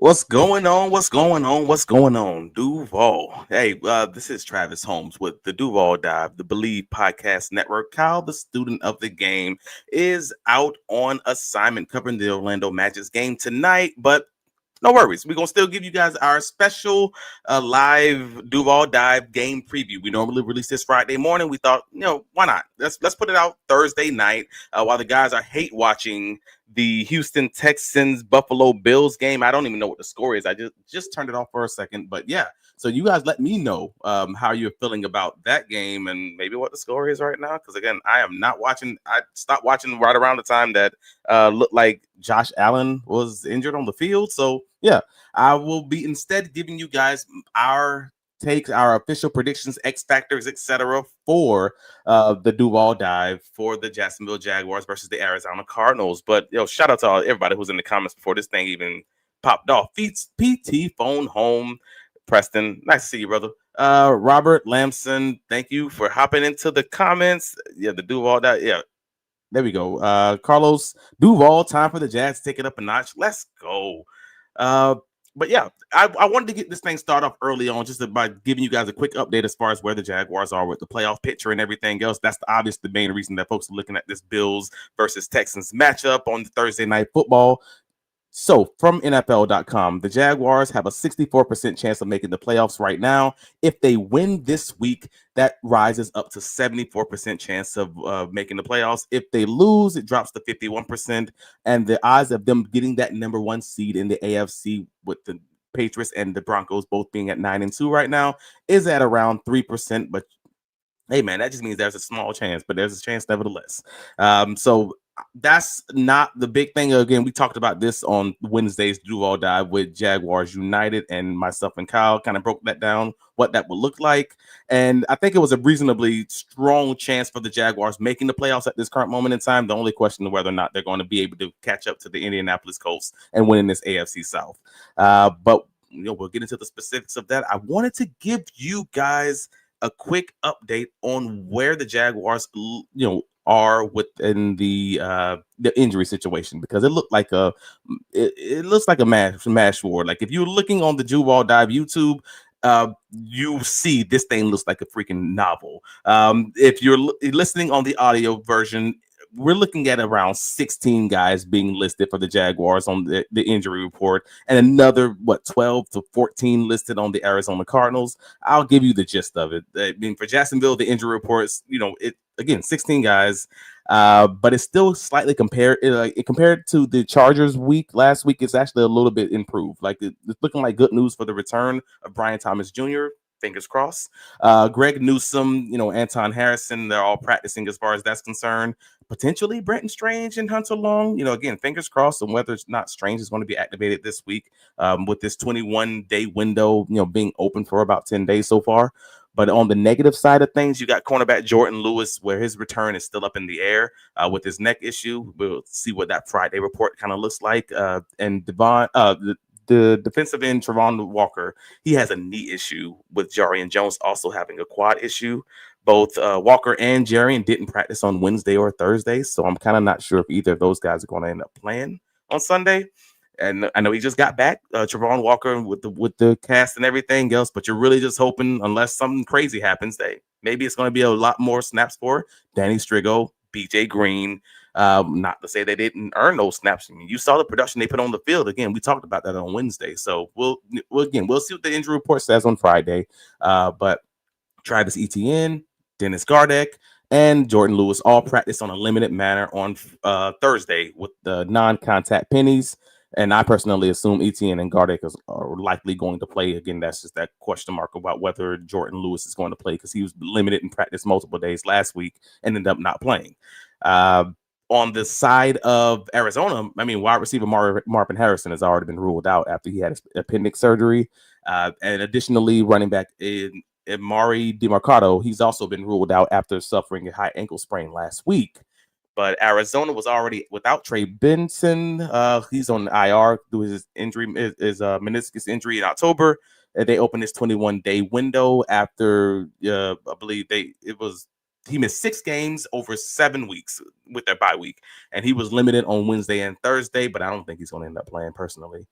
What's going on? What's going on? What's going on? Duval. Hey, this is Travis Holmes with the Duval Dive, the Believe Podcast Network. Kyle, the student of the game, is out on assignment covering the Orlando Magic's game tonight, but no worries. We're gonna still give you guys our special live Duval Dive game preview. We normally release this Friday morning. We thought, why not? Let's put it out Thursday night while the guys are hate watching the Houston Texans Buffalo Bills game. I don't even know what the score is. I just turned it off for a second, but yeah. So you guys let me know how you're feeling about that game and maybe what the score is right now. Because again, I am not watching. I stopped watching right around the time that looked like Josh Allen was injured on the field. So yeah, I will be instead giving you guys our takes, our official predictions, X factors, etc. for the Duval Dive for the Jacksonville Jaguars versus the Arizona Cardinals. But shout out to everybody who's in the comments before this thing even popped off. PT phone home. Preston, nice to see you, brother. Robert Lamson, thank you for hopping into the comments. Yeah, the Duval Dive. Yeah, there we go. Carlos Duval, time for the Jazz to take it up a notch. Let's go. Uh, but yeah, I wanted to get this thing started off early on just by giving you guys a quick update as far as where the Jaguars are with the playoff picture and everything else. That's the main reason that folks are looking at this Bills versus Texans matchup on Thursday Night Football. So, from NFL.com, the Jaguars have a 64% chance of making the playoffs right now. If they win this week, that rises up to 74% chance of making the playoffs. If they lose, it drops to 51%. And the odds of them getting that number one seed in the AFC with the Patriots and the Broncos both being at 9-2 right now is at around 3%. But hey, man, that just means there's a small chance, but there's a chance nevertheless. So that's not the big thing. Again, we talked about this on Wednesday's Duval Dive with Jaguars United, and myself and Kyle kind of broke that down, what that would look like. And I think it was a reasonably strong chance for the Jaguars making the playoffs at this current moment in time. The only question is whether or not they're going to be able to catch up to the Indianapolis Colts and win in this AFC South. But we'll get into the specifics of that. I wanted to give you guys a quick update on where the Jaguars, are within the injury situation, because it looked like it looks like a mash war. Like if you're looking on the Duval Dive YouTube, you see this thing looks like a freaking novel. If you're listening on the audio version, we're looking at around 16 guys being listed for the Jaguars on the injury report, and another 12 to 14 listed on the Arizona Cardinals. I'll give you the gist of it. I mean, for Jacksonville, the injury reports, it again 16 guys, but it's still slightly compared to the Chargers week last week. It's actually a little bit improved. Like it's looking like good news for the return of Brian Thomas Jr. Fingers crossed. Greg Newsome, Anton Harrison, they're all practicing as far as that's concerned. Potentially Brenton Strange and Hunter Long. Again, fingers crossed on whether it's not Strange is going to be activated this week with this 21-day window, being open for about 10 days so far. But on the negative side of things, you got cornerback Jordan Lewis, where his return is still up in the air with his neck issue. We'll see what that Friday report kind of looks like. And the defensive end, Travon Walker, he has a knee issue, with Jarian Jones also having a quad issue. Both Walker and Jarian didn't practice on Wednesday or Thursday, so I'm kind of not sure if either of those guys are going to end up playing on Sunday. And I know he just got back, Travon Walker, with the cast and everything else, but you're really just hoping, unless something crazy happens, that maybe it's going to be a lot more snaps for Danny Strigo, BJ Green. Not to say they didn't earn those snaps. I mean, you saw the production they put on the field. Again, we talked about that on Wednesday. So we'll see what the injury report says on Friday. But Travis Etienne, Dennis Gardeck, and Jordan Lewis all practice on a limited manner on Thursday with the non-contact pennies. And I personally assume Etienne and Gardeck are likely going to play. Again, that's just that question mark about whether Jordan Lewis is going to play, because he was limited in practice multiple days last week and ended up not playing. On the side of Arizona, I mean, wide receiver Marvin Harrison has already been ruled out after he had his appendix surgery. And additionally, running back Mari DeMarcado, he's also been ruled out after suffering a high ankle sprain last week. But Arizona was already without Trey Benson. He's on IR due to his injury, his meniscus injury in October. They opened this 21-day window after, I believe he missed 6 games over 7 weeks with their bye week, and he was limited on Wednesday and Thursday. But I don't think he's going to end up playing personally.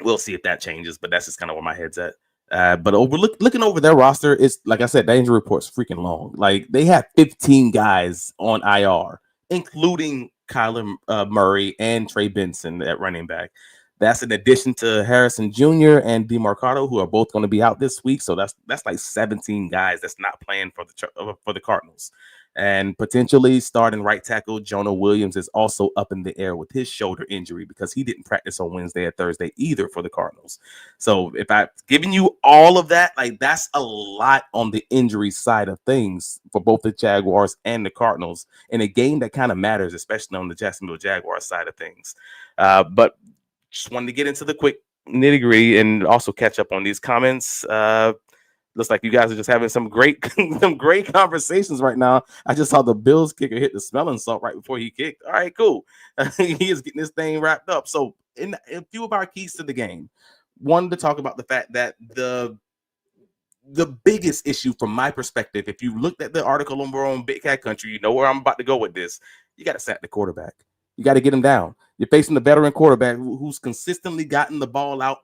We'll see if that changes, but that's just kind of where my head's at. But looking over their roster, it's like I said, the injury report's freaking long. Like they have 15 guys on IR, including Kyler Murray and Trey Benson at running back. That's in addition to Harrison Jr. and DeMarcado, who are both going to be out this week. So that's like 17 guys that's not playing for the Cardinals. And potentially starting right tackle Jonah Williams is also up in the air with his shoulder injury because he didn't practice on Wednesday or Thursday either for the Cardinals. So if I've given you all of that, like that's a lot on the injury side of things for both the Jaguars and the Cardinals in a game that kind of matters, especially on the Jacksonville Jaguars side of things. But just wanted to get into the quick nitty gritty and also catch up on these comments. Looks like you guys are just having some great conversations right now. I just saw the Bills kicker hit the smelling salt right before he kicked. All right, cool. He is getting this thing wrapped up. So in a few of our keys to the game, wanted to talk about the fact that the biggest issue from my perspective, if you looked at the article over on Big Cat Country, you know where I'm about to go with this. You got to sack the quarterback. You got to get him down. You're facing the veteran quarterback who's consistently gotten the ball out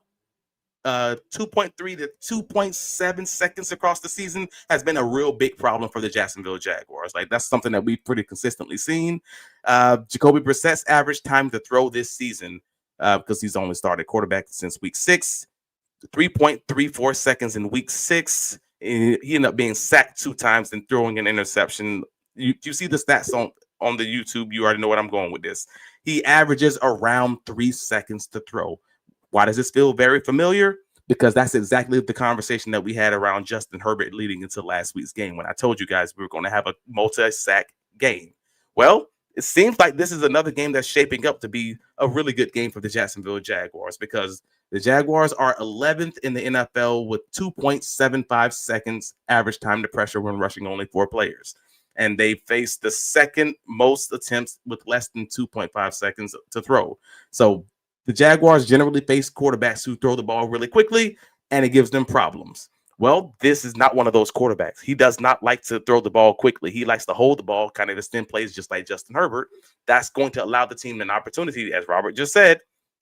2.3 to 2.7 seconds across the season has been a real big problem for the Jacksonville Jaguars. Like that's something that we've pretty consistently seen. Jacoby Brissett's average time to throw this season, because he's only started quarterback since week 6, 3.34 seconds in week 6. He ended up being sacked 2 times and throwing an interception. You see the stats on the YouTube. You already know what I'm going with this. He averages around 3 seconds to throw. Why does this feel very familiar? Because that's exactly the conversation that we had around Justin Herbert leading into last week's game when I told you guys we were going to have a multi-sack game. Well, it seems like this is another game that's shaping up to be a really good game for the Jacksonville Jaguars because the Jaguars are 11th in the NFL with 2.75 seconds average time to pressure when rushing only 4 players. And they face the second most attempts with less than 2.5 seconds to throw. So the Jaguars generally face quarterbacks who throw the ball really quickly, and it gives them problems. Well, this is not one of those quarterbacks. He does not like to throw the ball quickly. He likes to hold the ball, kind of extend plays just like Justin Herbert. That's going to allow the team an opportunity, as Robert just said.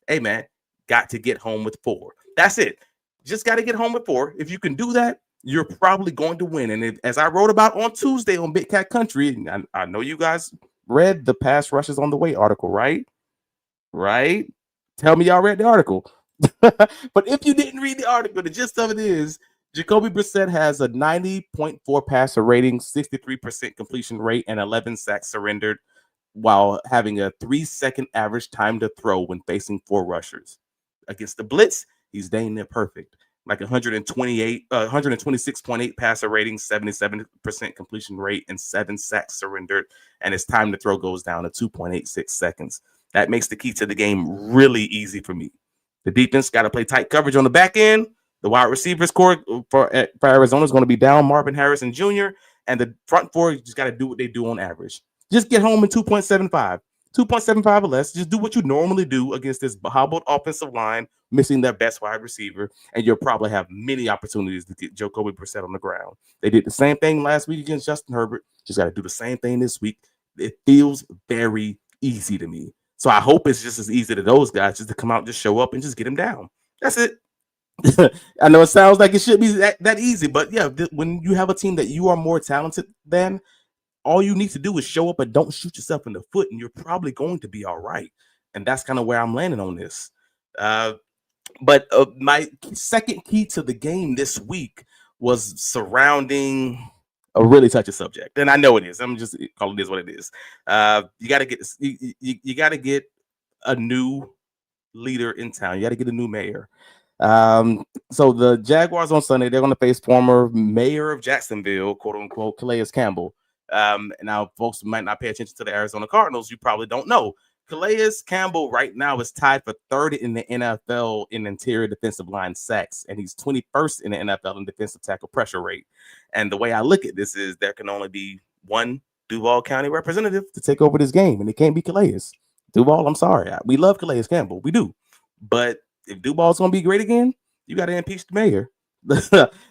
Hey, man, got to get home with 4. That's it. Just got to get home with 4. If you can do that, you're probably going to win. And as I wrote about on Tuesday on Big Cat Country, I know you guys read the pass rushes on the way article, right? Right? Tell me y'all read the article. But if you didn't read the article, the gist of it is Jacoby Brissett has a 90.4 passer rating, 63% completion rate, and 11 sacks surrendered while having a 3-second average time to throw when facing 4 rushers. Against the blitz, he's dang near perfect. Like 126.8 passer rating, 77% completion rate, and 7 sacks surrendered. And his time to throw goes down to 2.86 seconds. That makes the key to the game really easy for me. The defense got to play tight coverage on the back end. The wide receivers core for Arizona is going to be down Marvin Harrison Jr. And the front 4 just got to do what they do on average. Just get home in 2.75. 2.75 or less. Just do what you normally do against this hobbled offensive line, missing their best wide receiver, and you'll probably have many opportunities to get Jacoby Brissett on the ground. They did the same thing last week against Justin Herbert. Just got to do the same thing this week. It feels very easy to me. So I hope it's just as easy to those guys just to come out, just show up, and just get him down. That's it. I know it sounds like it should be that easy, but yeah, when you have a team that you are more talented than, all you need to do is show up and don't shoot yourself in the foot, and you're probably going to be all right. And that's kind of where I'm landing on this. But my second key to the game this week was surrounding a really touchy subject, and I know it is. I'm just calling this what it is. You got to get you got to get a new leader in town. You got to get a new mayor. So the Jaguars on Sunday, they're going to face former mayor of Jacksonville, quote unquote, Calais Campbell. And now folks who might not pay attention to the Arizona Cardinals, you probably don't know. Calais Campbell right now is tied for 3rd in the NFL in interior defensive line sacks, and he's 21st in the NFL in defensive tackle pressure rate. And the way I look at this is there can only be one Duval County representative to take over this game, and it can't be Calais. Duval, I'm sorry. We love Calais Campbell. We do. But if Duval's going to be great again, you got to impeach the mayor.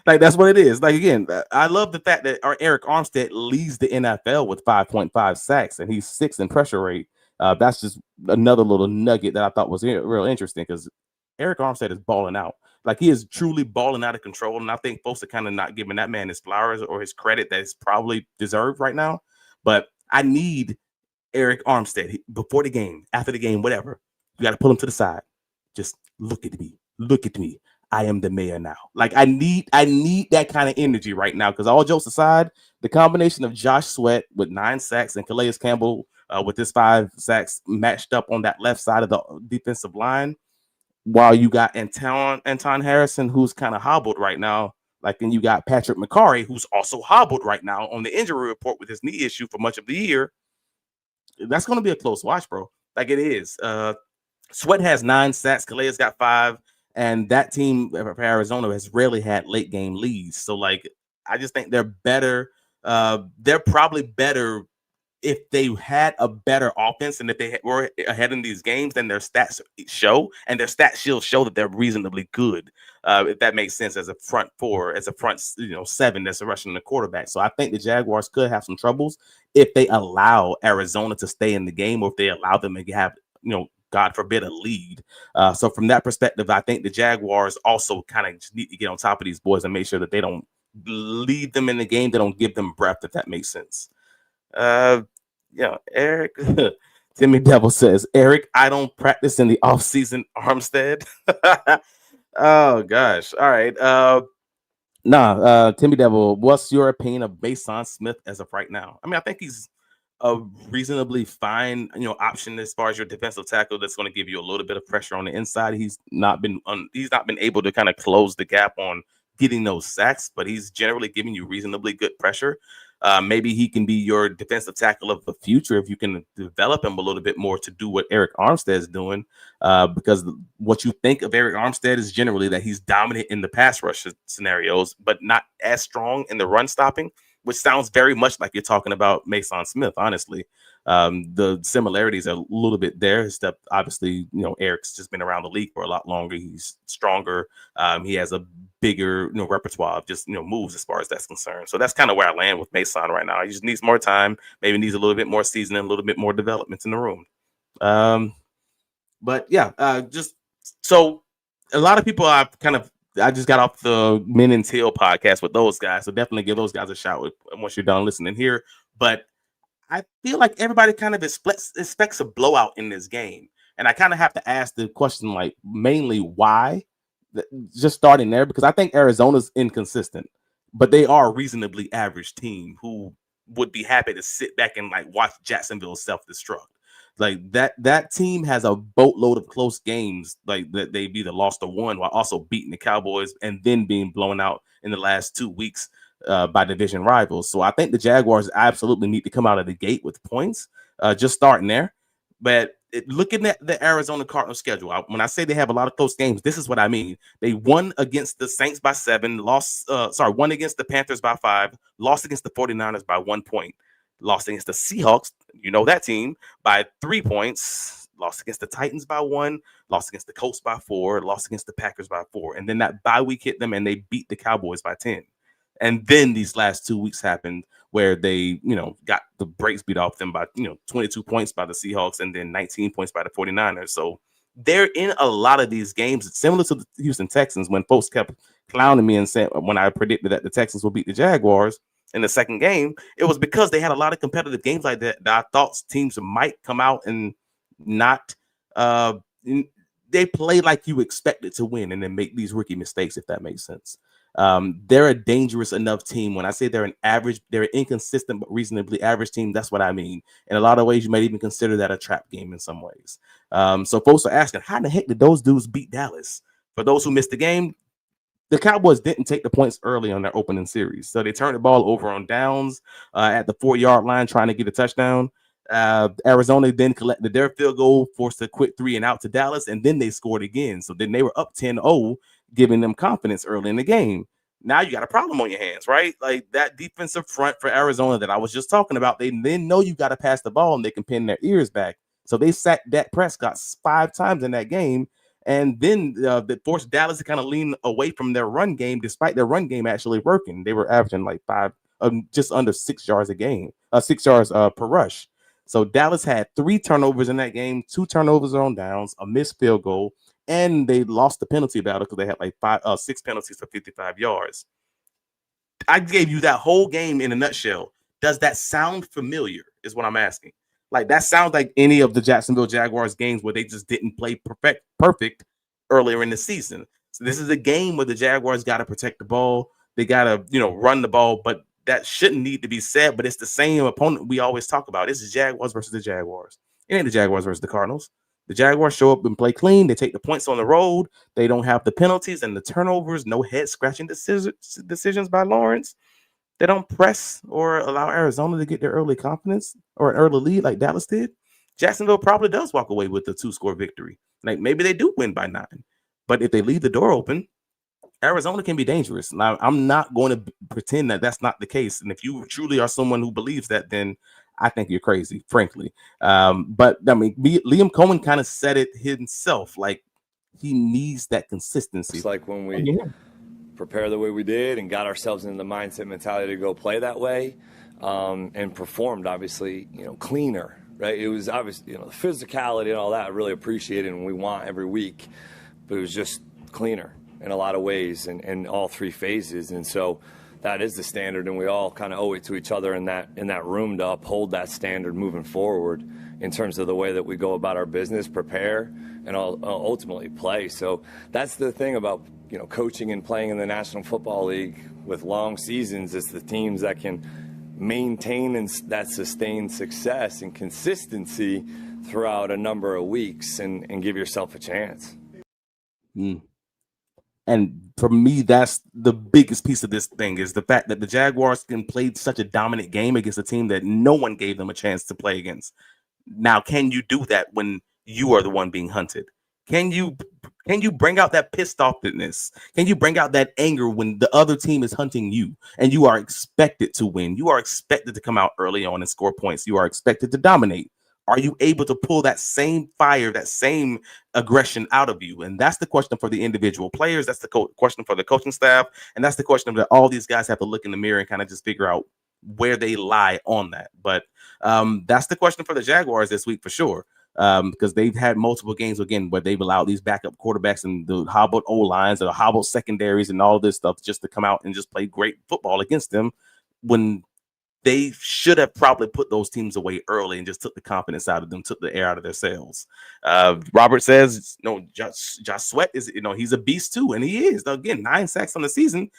Like, that's what it is. Like, again, I love the fact that our Eric Armstead leads the NFL with 5.5 sacks, and he's 6th in pressure rate. That's just another little nugget that I thought was real interesting, because Eric Armstead is balling out. Like, he is truly balling out of control. And I think folks are kind of not giving that man his flowers or his credit that is probably deserved right now. But I need Eric Armstead before the game, after the game, whatever. You got to pull him to the side. Just look at me. Look at me. I am the mayor now. Like, I need that kind of energy right now, because all jokes aside, the combination of Josh Sweat with 9 sacks and Calais Campbell with his 5 sacks matched up on that left side of the defensive line, while you got Anton Harrison, who's kind of hobbled right now. Like, and you got Patrick McCarry, who's also hobbled right now on the injury report with his knee issue for much of the year. That's going to be a close watch, bro. Like, it is. Sweat has 9 sacks. Calais got 5. And that team for Arizona has rarely had late game leads. So, like, I just think they're better. They're probably better if they had a better offense, and if they were ahead in these games, then their stats show, and their stats show that they're reasonably good. If that makes sense, as a front 7 that's rushing the quarterback. So I think the Jaguars could have some troubles if they allow Arizona to stay in the game, or if they allow them to have, God forbid, a lead. So from that perspective, I think the Jaguars also kind of need to get on top of these boys and make sure that they don't lead them in the game. They don't give them breath, if that makes sense. Eric, Timmy Devil says, Eric, I don't practice in the offseason, Armstead. Oh, gosh. All right. Timmy Devil, what's your opinion of Mason Smith as of right now? I mean, I think he's a reasonably fine, option as far as your defensive tackle that's going to give you a little bit of pressure on the inside. He's not been able to kind of close the gap on getting those sacks, but he's generally giving you reasonably good pressure. Maybe he can be your defensive tackle of the future if you can develop him a little bit more to do what Eric Armstead is doing. Because what you think of Eric Armstead is generally that he's dominant in the pass rush scenarios, but not as strong in the run stopping, which sounds very much like you're talking about Mason Smith, honestly. The similarities are a little bit there. Except obviously, Eric's just been around the league for a lot longer. He's stronger. He has a bigger repertoire of just moves as far as that's concerned. So that's kind of where I land with Mason right now. He just needs more time, maybe needs a little bit more seasoning, a little bit more development in the room. But yeah, just so a lot of people I just got off the Men and Teal podcast with those guys, so definitely give those guys a shout once you're done listening here. But I feel like everybody kind of expects a blowout in this game, and I kind of have to ask the question, like, mainly why. Just starting there, because I think Arizona's inconsistent, but they are a reasonably average team who would be happy to sit back and like watch Jacksonville self-destruct. Like that team has a boatload of close games, like that they've either lost or won, while also beating the Cowboys and then being blown out in the last 2 weeks by division rivals. So I think the Jaguars absolutely need to come out of the gate with points, just starting there. But looking at the Arizona Cardinals schedule, when I say they have a lot of close games, this is what I mean. They won against the Saints by 7, won against the Panthers by 5, lost against the 49ers by 1 point, lost against the Seahawks, that team, by 3 points, lost against the Titans by 1, lost against the Colts by 4, lost against the Packers by 4. And then that bye week hit them and they beat the Cowboys by 10. And then these last 2 weeks happened where they, got the brakes beat off them by, 22 points by the Seahawks and then 19 points by the 49ers. So they're in a lot of these games, similar to the Houston Texans, when folks kept clowning me and saying, when I predicted that the Texans would beat the Jaguars in the second game, it was because they had a lot of competitive games like that I thought teams might come out and not, they play like you expected to win and then make these rookie mistakes, if that makes sense. They're a dangerous enough team. When I say they're an inconsistent but reasonably average team, that's what I mean. In a lot of ways, you might even consider that a trap game in some ways. So folks are asking, how the heck did those dudes beat Dallas? For those who missed the game, the Cowboys didn't take the points early on their opening series. So they turned the ball over on downs at the 4-yard line trying to get a touchdown. Arizona then collected their field goal, forced a quick 3-and-out to Dallas, and then they scored again. So then they were up 10-0, giving them confidence early in the game. Now you got a problem on your hands, right? Like that defensive front for Arizona that I was just talking about, they then know you got to pass the ball and they can pin their ears back. So they sacked Dak Prescott 5 times in that game. And then they forced Dallas to kind of lean away from their run game, despite their run game actually working. They were averaging like just under 6 yards a game, 6 yards per rush. So Dallas had 3 turnovers in that game, 2 turnovers on downs, a missed field goal, and they lost the penalty battle because they had like 6 penalties for 55 yards. I gave you that whole game in a nutshell. Does that sound familiar? Is what I'm asking. Like that sounds like any of the Jacksonville Jaguars games where they just didn't play perfect earlier in the season. So this is a game where the Jaguars got to protect the ball. They got to, run the ball, but that shouldn't need to be said. But it's the same opponent we always talk about. It's the Jaguars versus the Jaguars. It ain't the Jaguars versus the Cardinals. The Jaguars show up and play clean. They take the points on the road. They don't have the penalties and the turnovers, no head-scratching decisions by Lawrence. They don't press or allow Arizona to get their early confidence or an early lead like Dallas did. Jacksonville probably does walk away with a 2-score victory. Like maybe they do win by 9. But if they leave the door open, Arizona can be dangerous. Now, I'm not going to pretend that that's not the case. And if you truly are someone who believes that, then I think you're crazy, frankly. But I mean, Liam Cohen kind of said it himself. Like he needs that consistency. It's like when we prepare the way we did and got ourselves in the mindset mentality to go play that way, and performed obviously, cleaner, right? It was obviously, the physicality and all that I really appreciated and we want every week, but it was just cleaner in a lot of ways and all 3 phases. And so that is the standard, and we all kind of owe it to each other in that room to uphold that standard moving forward in terms of the way that we go about our business, prepare, and ultimately play. So that's the thing about coaching and playing in the National Football League with long seasons. It's the teams that can maintain that sustained success and consistency throughout a number of weeks and give yourself a chance. And for me, that's the biggest piece of this thing is the fact that the Jaguars can play such a dominant game against a team that no one gave them a chance to play against. Now, can you do that when you are the one being hunted? Can you bring out that pissed offness? Can you bring out that anger when the other team is hunting you and you are expected to win? You are expected to come out early on and score points. You are expected to dominate. Are you able to pull that same fire, that same aggression out of you? And that's the question for the individual players. That's the question for the coaching staff. And that's the question that all these guys have to look in the mirror and kind of just figure out where they lie on that. But that's the question for the Jaguars this week for sure. Because they've had multiple games again where they've allowed these backup quarterbacks and the hobbled O-lines or hobbled secondaries and all this stuff just to come out and just play great football against them when they should have probably put those teams away early and just took the confidence out of them, took the air out of their sails. Robert says, Josh Sweat is, he's a beast too, and he is. Again, 9 sacks on the season.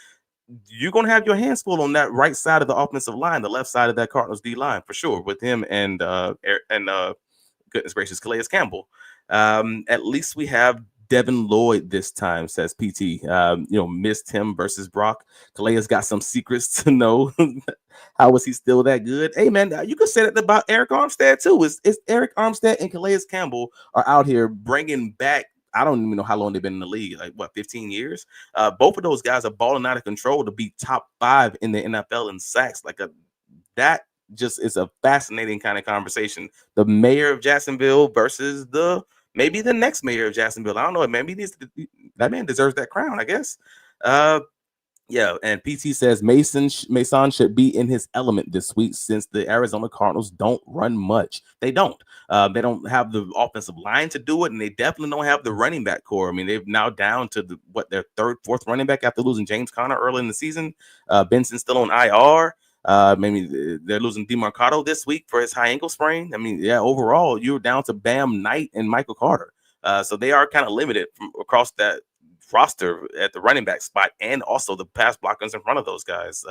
You're going to have your hands full on that right side of the offensive line, the left side of that Cardinals D line for sure, with him and goodness gracious, Calais Campbell. At least we have Devin Lloyd this time, says PT. Missed him versus Brock. Calais has got some secrets to know. How is he still that good? Hey, man, you could say that about Eric Armstead, too. It's Eric Armstead and Calais Campbell are out here bringing back, I don't even know how long they've been in the league, 15 years? Both of those guys are balling out of control to be top 5 in the NFL in sacks. That just is a fascinating kind of conversation. The mayor of Jacksonville versus maybe the next mayor of Jacksonville. I don't know. Maybe that man deserves that crown, I guess. Yeah, and PT says Mason should be in his element this week since the Arizona Cardinals don't run much. They don't. They don't have the offensive line to do it, and they definitely don't have the running back core. I mean, they've now down to their 3rd, 4th running back after losing James Conner early in the season. Benson's still on IR. Maybe they're losing DeMarcado this week for his high ankle sprain. I mean, yeah, overall, you're down to Bam Knight and Michael Carter. So they are kind of limited from across that roster at the running back spot and also the pass blockers in front of those guys.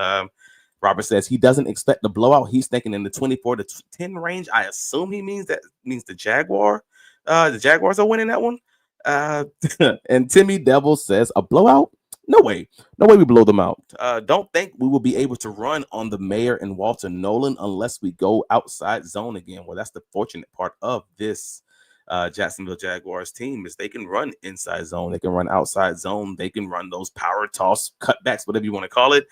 Robert says he doesn't expect the blowout. He's thinking in the 24-10 range. I assume he means the Jaguars are winning that one. And Timmy Devil says a blowout. No way we blow them out. Don't think we will be able to run on the mayor and Walter Nolan unless we go outside zone again. Well, that's the fortunate part of this Jacksonville Jaguars team is they can run inside zone, they can run outside zone, they can run those power toss cutbacks, whatever you want to call it.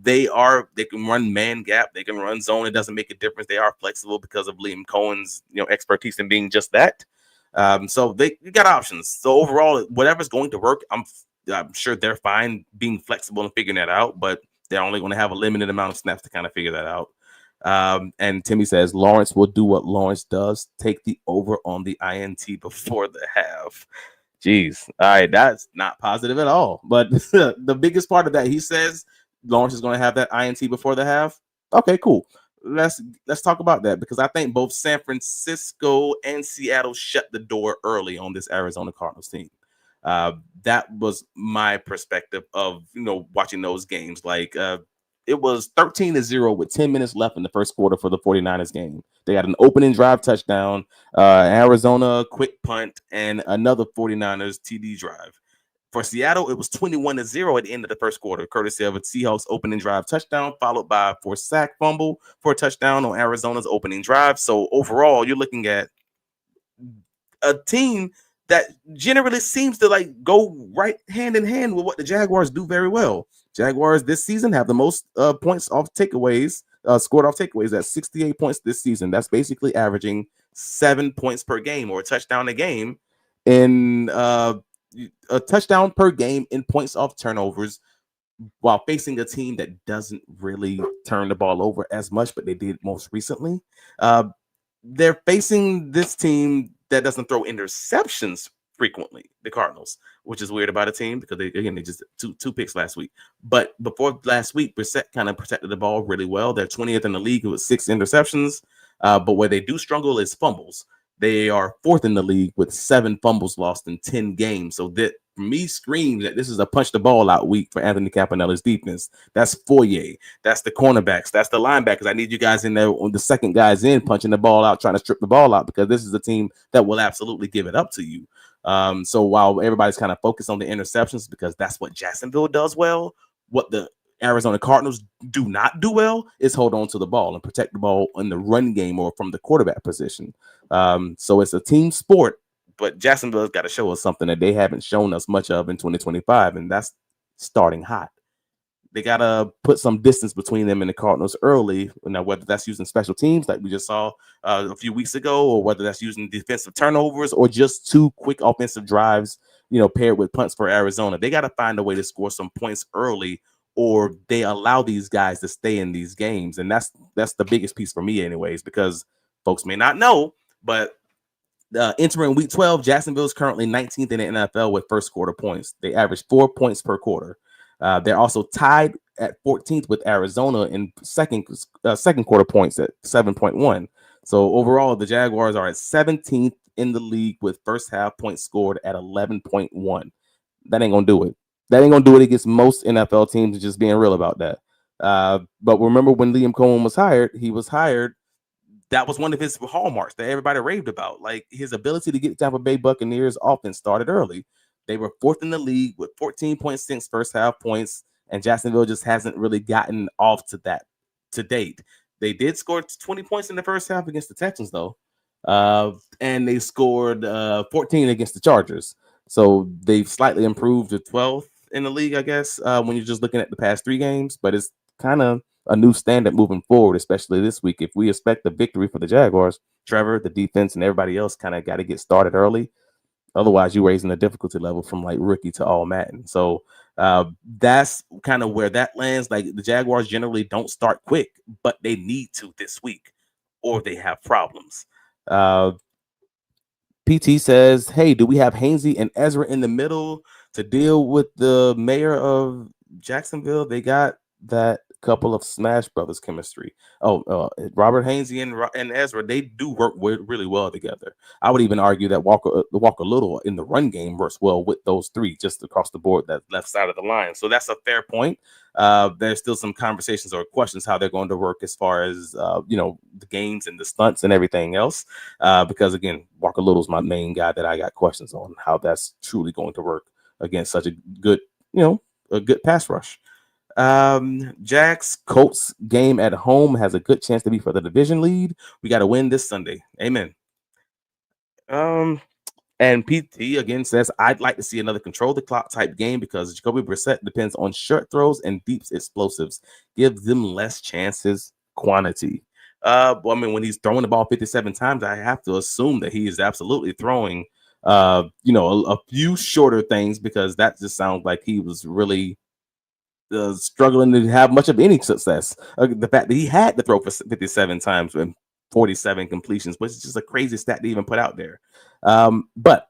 They can run man gap, they can run zone. It doesn't make a difference. They are flexible because of Liam Cohen's expertise in being just that. So you got options. So overall, whatever's going to work, I'm sure they're fine being flexible and figuring that out, but they're only going to have a limited amount of snaps to kind of figure that out. And Timmy says Lawrence will do what Lawrence does, take the over on the INT before the half. Jeez. All right, that's not positive at all. But the biggest part of that, he says Lawrence is going to have that INT before the half. Okay, cool. Let's talk about that because I think both San Francisco and Seattle shut the door early on this Arizona Cardinals team. Uh, that was my perspective of watching those games. Like it was 13-0 with 10 minutes left in the first quarter for the 49ers game. They got an opening drive touchdown, Arizona quick punt, and another 49ers TD drive. For Seattle, it was 21-0 at the end of the first quarter, courtesy of a Seahawks opening drive touchdown, followed by a forced sack fumble for a touchdown on Arizona's opening drive. So overall, you're looking at a team that generally seems to like go right hand in hand with what the Jaguars do very well. Jaguars this season have the most points off takeaways, scored off takeaways at 68 points this season. That's basically averaging 7 points per game or a touchdown a game in a touchdown per game in points off turnovers while facing a team that doesn't really turn the ball over as much, but they did most recently. They're facing this team that doesn't throw interceptions frequently, the Cardinals, which is weird about a team because they just two picks last week. But before last week, Brissett kind of protected the ball really well. They're 20th in the league with 6 interceptions. But where they do struggle is fumbles. They are 4th in the league with 7 fumbles lost in 10 games. So that for me screams that this is a punch the ball out week for Anthony Campanella's defense. That's Foyer. That's the cornerbacks. That's the linebackers. I need you guys in there on the second guys in punching the ball out, trying to strip the ball out because this is a team that will absolutely give it up to you. So while everybody's kind of focused on the interceptions because that's what Jacksonville does well, what the Arizona Cardinals do not do well is hold on to the ball and protect the ball in the run game or from the quarterback position. So it's a team sport, but Jacksonville's got to show us something that they haven't shown us much of in 2025, and that's starting hot. They got to put some distance between them and the Cardinals early. Now, whether that's using special teams like we just saw a few weeks ago, or whether that's using defensive turnovers or just 2 quick offensive drives, paired with punts for Arizona, they got to find a way to score some points early or they allow these guys to stay in these games. And that's the biggest piece for me anyways, because folks may not know, but entering week 12, Jacksonville is currently 19th in the NFL with first quarter points. They average 4 points per quarter. They're also tied at 14th with Arizona in second quarter points at 7.1. So overall, the Jaguars are at 17th in the league with first half points scored at 11.1. That ain't gonna do it. That ain't gonna do it against most NFL teams. Just being real about that. But remember when Liam Cohen was hired, he was hired. That was one of his hallmarks that everybody raved about. Like his ability to get Tampa Bay Buccaneers offense started early. They were 4th in the league with 14.6 first half points, and Jacksonville just hasn't really gotten off to that to date. They did score 20 points in the first half against the Texans, though, and they scored 14 against the Chargers. So they've slightly improved to 12th in the league, I guess, when you're just looking at the past 3 games. But it's kind of a new standard moving forward, especially this week. If we expect a victory for the Jaguars, Trevor, the defense, and everybody else kind of got to get started early. Otherwise, you're raising the difficulty level from like rookie to all Madden. So that's kind of where that lands. Like the Jaguars generally don't start quick, but they need to this week or they have problems. PT says, hey, do we have Hainsey and Ezra in the middle to deal with the mayor of Jacksonville? They got that couple of Smash Brothers chemistry. Robert Hainsey and Ezra, they do work really well together. I would even argue that Walker Little in the run game works well with those 3 just across the board, that left side of the line. So that's a fair point. There's still some conversations or questions how they're going to work as far as the games and the stunts and everything else. Because again, Walker Little's my main guy that I got questions on how that's truly going to work against such a good, a good pass rush. Jack's Colts game at home has a good chance to be for the division lead. We got to win this Sunday. Amen. And PT again says, I'd like to see another control the clock type game because Jacoby Brissett depends on short throws and deep explosives. Give them less chances, quantity. When he's throwing the ball 57 times, I have to assume that he is absolutely throwing, a few shorter things because that just sounds like he was really struggling to have much of any success. The fact that he had to throw for 57 times and 47 completions was just a crazy stat to even put out there. But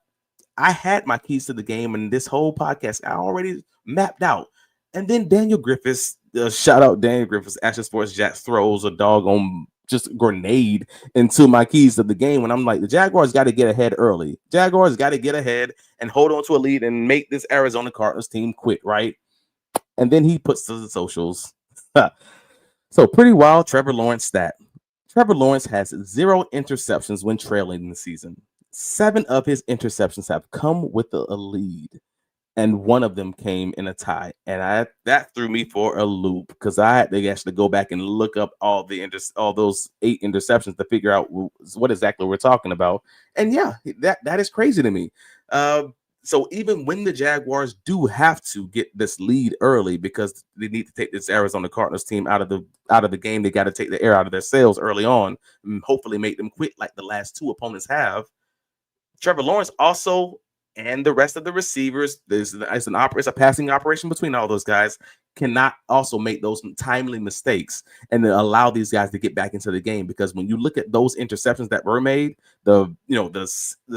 I had my keys to the game, and this whole podcast I already mapped out. And then Daniel Griffiths, shout out Daniel Griffiths, Action Sports Jack throws a doggone just grenade into my keys to the game. And I'm like, the Jaguars got to get ahead early. Jaguars got to get ahead and hold on to a lead and make this Arizona Cardinals team quit, right? And then he puts to the socials. So pretty wild Trevor Lawrence stat. Trevor Lawrence has 0 interceptions when trailing in the season. 7 of his interceptions have come with a lead, and one of them came in a tie. And that threw me for a loop because I had to actually go back and look up all those 8 interceptions to figure out what exactly we're talking about. And yeah, that is crazy to me. So even when the Jaguars do have to get this lead early because they need to take this Arizona Cardinals team out of the game, they got to take the air out of their sails early on and hopefully make them quit like the last 2 opponents have. Trevor Lawrence also and the rest of the receivers, it's a passing operation between all those guys, cannot also make those timely mistakes and then allow these guys to get back into the game. Because when you look at those interceptions that were made, the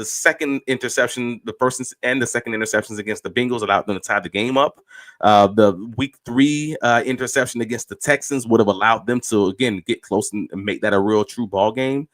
second interception, the first and the second interceptions against the Bengals allowed them to tie the game up. The week 3 interception against the Texans would have allowed them to again get close and make that a real true ball game.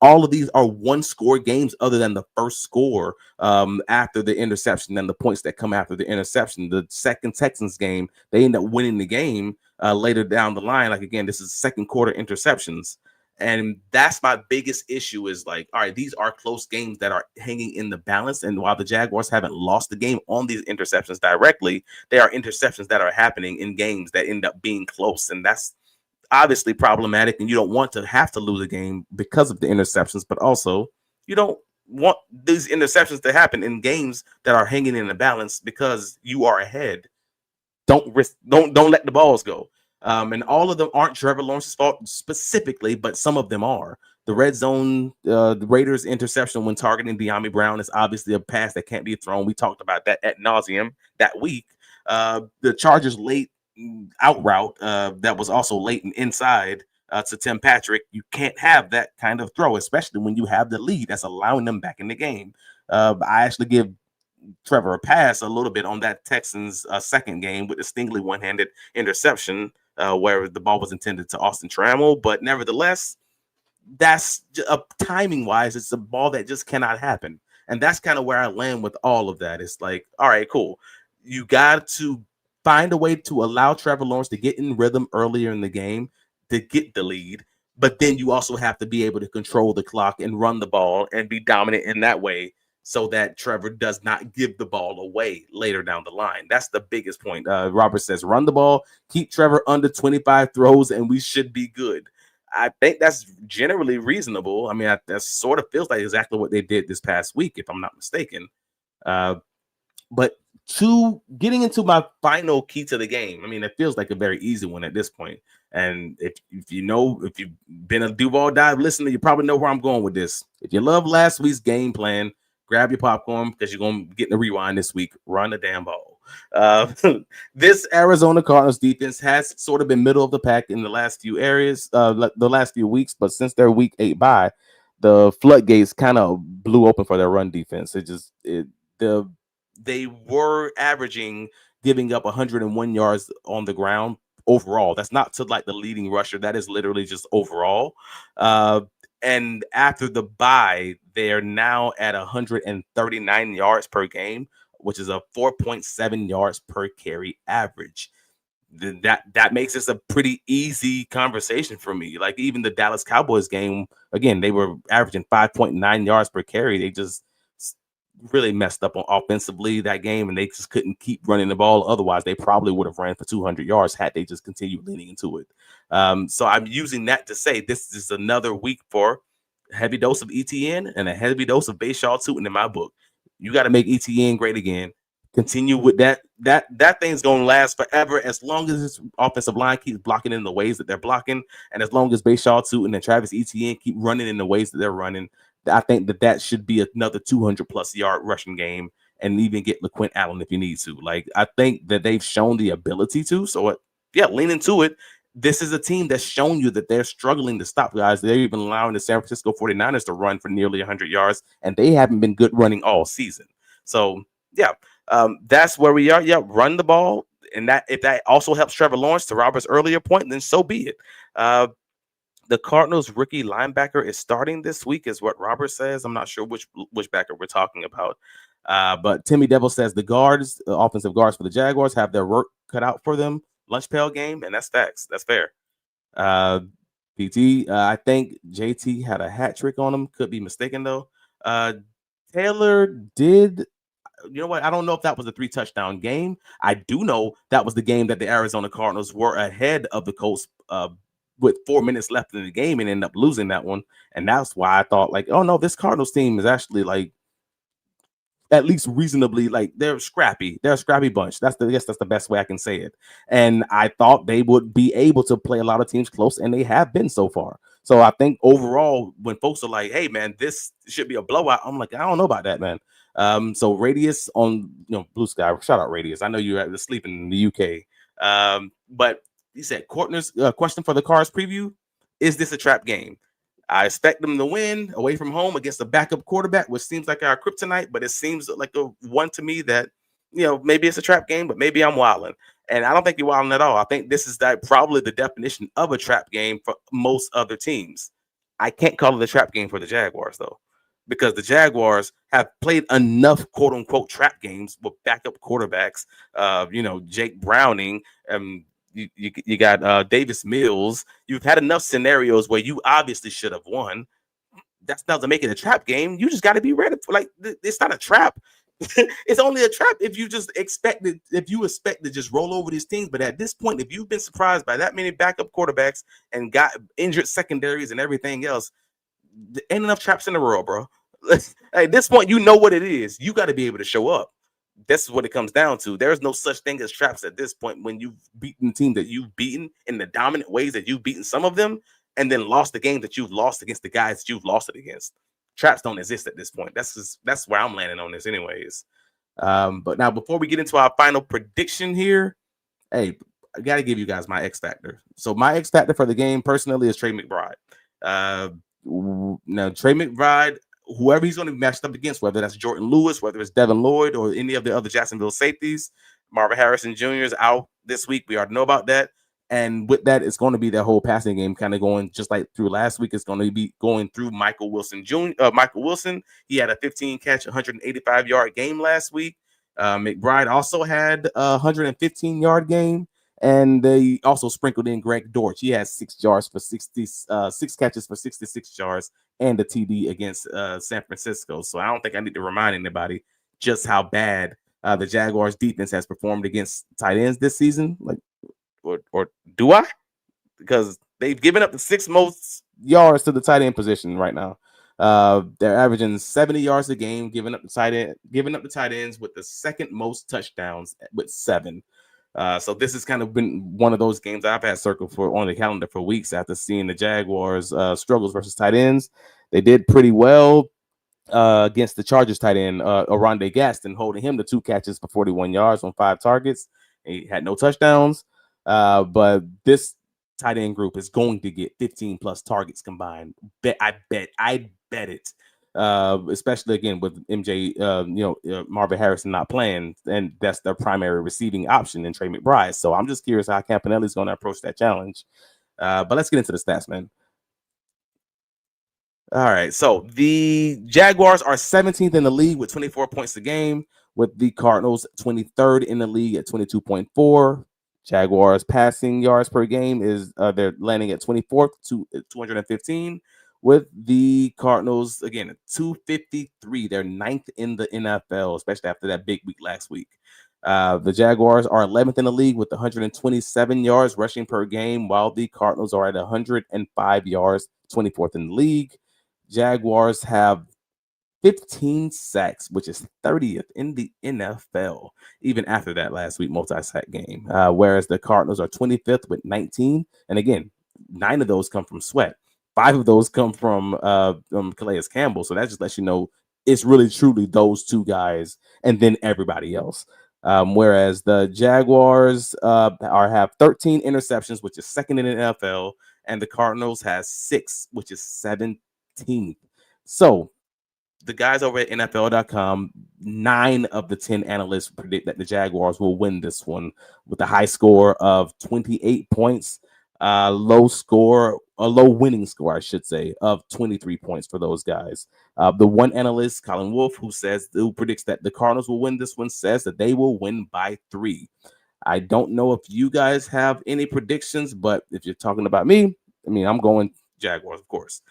All of these are 1-score games other than the first score after the interception and the points that come after the interception. The second Texans game, they end up winning the game later down the line. Like, again, this is second quarter interceptions. And that's my biggest issue is like, all right, these are close games that are hanging in the balance. And while the Jaguars haven't lost the game on these interceptions directly, they are interceptions that are happening in games that end up being close. And that's obviously problematic, and you don't want to have to lose a game because of the interceptions, but also you don't want these interceptions to happen in games that are hanging in the balance because you are ahead. Don't let the balls go. And all of them aren't Trevor Lawrence's fault specifically, but some of them are. The red zone, the Raiders interception when targeting De'Ami Brown is obviously a pass that can't be thrown. We talked about that ad nauseum that week. The Chargers late out route that was also late and inside to Tim Patrick. You can't have that kind of throw, especially when you have the lead that's allowing them back in the game. I actually give Trevor a pass a little bit on that Texans second game with the Stingley one-handed interception where the ball was intended to Austin Trammell, but nevertheless, that's timing wise, it's a ball that just cannot happen. And that's kind of where I land with all of that. It's like, all right, cool. You got to find a way to allow Trevor Lawrence to get in rhythm earlier in the game to get the lead, but then you also have to be able to control the clock and run the ball and be dominant in that way so that Trevor does not give the ball away later down the line. That's the biggest point. Robert says, run the ball, keep Trevor under 25 throws, and we should be good. I think that's generally reasonable. I mean, that sort of feels like exactly what they did this past week, if I'm not mistaken. But to getting into my final key to the game, I mean, it feels like a very easy one at this point. And if you've been a Duval Dive listener, you probably know where I'm going with this. If you love last week's game plan, grab your popcorn because you're going to get in a rewind this week. Run the damn ball. This Arizona Cardinals defense has sort of been middle of the pack in the last few areas, the last few weeks. But since their week 8 bye, the floodgates kind of blew open for their run defense. They were averaging giving up 101 yards on the ground overall. That's not to like the leading rusher. That is literally just overall. And after the bye, they're now at 139 yards per game, which is a 4.7 yards per carry average. That makes this a pretty easy conversation for me. Like even the Dallas Cowboys game, again, they were averaging 5.9 yards per carry. They just really messed up on offensively that game, and they just couldn't keep running the ball. Otherwise, they probably would have ran for 200 yards had they just continued leaning into it. So I'm using that to say this is another week for a heavy dose of ETN and a heavy dose of Bashaw Tootin in my book. You got to make ETN great again. Continue with that. That thing's going to last forever as long as this offensive line keeps blocking in the ways that they're blocking, and as long as Bashaw Tootin and Travis Etienne keep running in the ways that they're running. I think that should be another 200-plus yard rushing game and even get LaQuint Allen if you need to. Like, I think that they've shown the ability to. So, lean into it. This is a team that's shown you that they're struggling to stop guys. They're even allowing the San Francisco 49ers to run for nearly 100 yards, and they haven't been good running all season. So yeah, that's where we are. Yeah, run the ball, and that if that also helps Trevor Lawrence, to Robert's earlier point, then so be it. The Cardinals rookie linebacker is starting this week, is what Robert says. I'm not sure which backer we're talking about. But Timmy Devil says the guards, the offensive guards for the Jaguars, have their work cut out for them. Lunch pail game, and that's facts. That's fair. Uh, PT, I think JT had a hat trick on him. Could be mistaken though. Uh, Taylor did. You know what? I don't know if that was a 3-touchdown game. I do know that was the game that the Arizona Cardinals were ahead of the Colts with 4 minutes left in the game and ended up losing that one. And that's why I thought, like, oh no, this Cardinals team is actually like at least reasonably, like, they're scrappy. They're a scrappy bunch. I guess that's the best way I can say it. And I thought they would be able to play a lot of teams close, and they have been so far. So I think overall, when folks are like, "Hey man, this should be a blowout," I'm like, I don't know about that, man. So Radius on Blue Sky, shout out Radius. I know you're sleeping in the UK. But he said, Courtner's question for the Cars preview: is this a trap game? I expect them to win away from home against a backup quarterback, which seems like our kryptonite, but it seems like a one to me that, maybe it's a trap game, but maybe I'm wilding. And I don't think you're wilding at all. I think this is probably the definition of a trap game for most other teams. I can't call it a trap game for the Jaguars, though, because the Jaguars have played enough quote unquote trap games with backup quarterbacks, Jake Browning, you got Davis Mills. You've had enough scenarios where you obviously should have won. That's not to make it a trap game. You just got to be ready for, like, it's not a trap. It's only a trap if you expect to just roll over these teams. But at this point, if you've been surprised by that many backup quarterbacks and got injured secondaries and everything else, there ain't enough traps in the world, bro. At this point, you know what it is. You got to be able to show up. This is what it comes down to. There's no such thing as traps at this point when you've beaten the team that you've beaten in the dominant ways that you've beaten some of them, and then lost the game that you've lost against the guys that you've lost it against. Traps don't exist at this point. That's where I'm landing on this, anyways. But now, before we get into our final prediction here, hey, I got to give you guys my X factor. So my X factor for the game, personally, is Trey McBride. Now, Trey McBride, whoever he's going to be matched up against, whether that's Jordan Lewis, whether it's Devin Lloyd, or any of the other Jacksonville safeties, Marvin Harrison Jr. is out this week. We already know about that. And with that, it's going to be that whole passing game kind of going just like through last week. It's going to be going through Michael Wilson Jr. Michael Wilson, he had a 15-catch, 185-yard game last week. McBride also had a 115-yard game. And they also sprinkled in Greg Dortch. He has 6 catches for 66 yards and a TD against San Francisco. So I don't think I need to remind anybody just how bad the Jaguars defense has performed against tight ends this season. Like, or do I? Because they've given up the 6th most yards to the tight end position right now. They're averaging 70 yards a game, giving up the tight ends with the 2nd most touchdowns with 7. So this has kind of been one of those games I've had circled on the calendar for weeks after seeing the Jaguars struggles versus tight ends. They did pretty well against the Chargers tight end, Oronde Gaston, holding him to 2 catches for 41 yards on 5 targets. He had no touchdowns. But this tight end group is going to get 15 plus targets combined. I bet it. Especially again with MJ, Marvin Harrison not playing, and that's their primary receiving option in Trey McBride. So I'm just curious how Campanelli's going to approach that challenge. But let's get into the stats, man. All right, so the Jaguars are 17th in the league with 24 points a game, with the Cardinals 23rd in the league at 22.4. Jaguars passing yards per game is they're landing at 24th to 215, with the Cardinals again at 253. They're 9th in the NFL, especially after that big week last week. The Jaguars are 11th in the league with 127 yards rushing per game, while the Cardinals are at 105 yards, 24th in the league. Jaguars have 15 sacks, which is 30th in the NFL, even after that last week multi-sack game. Whereas the Cardinals are 25th with 19. And again, 9 of those come from Sweat. 5 of those come from Calais Campbell. So that just lets you know it's really truly those 2 guys and then everybody else. Whereas the Jaguars have 13 interceptions, which is 2nd in the NFL, and the Cardinals has 6, which is 17th. So the guys over at NFL.com, 9 of the 10 analysts predict that the Jaguars will win this one with a high score of 28 points, low winning score, I should say, of 23 points for those guys. The one analyst, Colin Wolf, who predicts that the Cardinals will win this one, says that they will win by 3. I don't know if you guys have any predictions, but if you're talking about me, I mean, I'm going Jaguars, of course.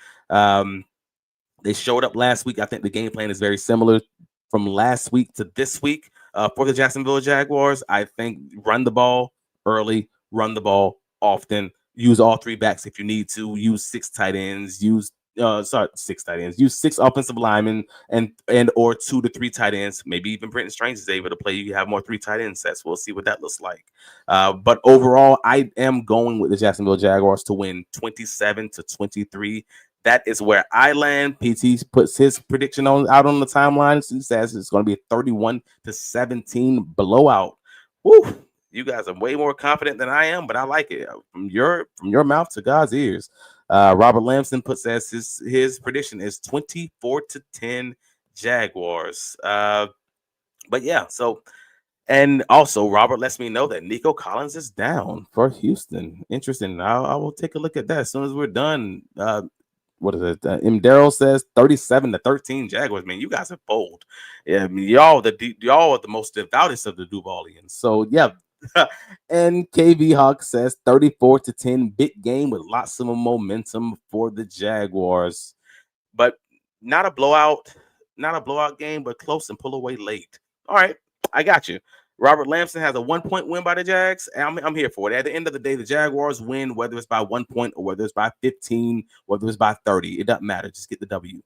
They showed up last week. I think the game plan is very similar from last week to this week for the Jacksonville Jaguars. I think run the ball early, run the ball often, use all 3 backs if you need to, use 6 tight ends, use 6 tight ends, use 6 offensive linemen and or 2 to 3 tight ends. Maybe even Brenton Strange is able to play. You have more 3 tight end sets. We'll see what that looks like. But overall, I am going with the Jacksonville Jaguars to win 27-23. That is where I land. PT puts his prediction out on the timeline. He says it's going to be a 31-17 blowout. Woo! You guys are way more confident than I am, but I like it. From your mouth to God's ears. Robert Lamson puts as his prediction is 24-10 Jaguars. But yeah, so and also Robert lets me know that Nico Collins is down for Houston. Interesting. I will take a look at that as soon as we're done. What is it? M. Darrell says 37-13 Jaguars. Man, you guys are bold. Yeah, I mean, y'all are the most devoutest of the Duvalians. So yeah. And KV Hawk says 34-10, big game with lots of momentum for the Jaguars. But not a blowout game, but close and pull away late. All right, I got you. Robert Lamson has a 1-point win by the Jags, and I'm here for it. At the end of the day, the Jaguars win, whether it's by 1 point or whether it's by 15, whether it's by 30. It doesn't matter. Just get the W.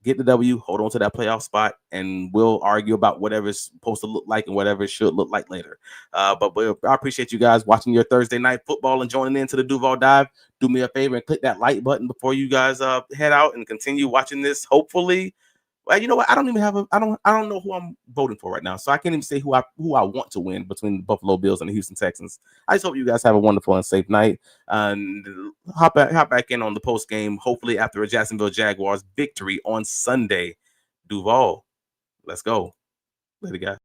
Get the W, hold on to that playoff spot, and we'll argue about whatever it's supposed to look like and whatever it should look like later. But I appreciate you guys watching your Thursday night football and joining into the Duval Dive. Do me a favor and click that like button before you guys head out and continue watching this. Hopefully, well, you know what? I don't know who I'm voting for right now, so I can't even say who I want to win between the Buffalo Bills and the Houston Texans. I just hope you guys have a wonderful and safe night, and hop back in on the post game. Hopefully, after a Jacksonville Jaguars victory on Sunday. Duval, let's go, later, guys.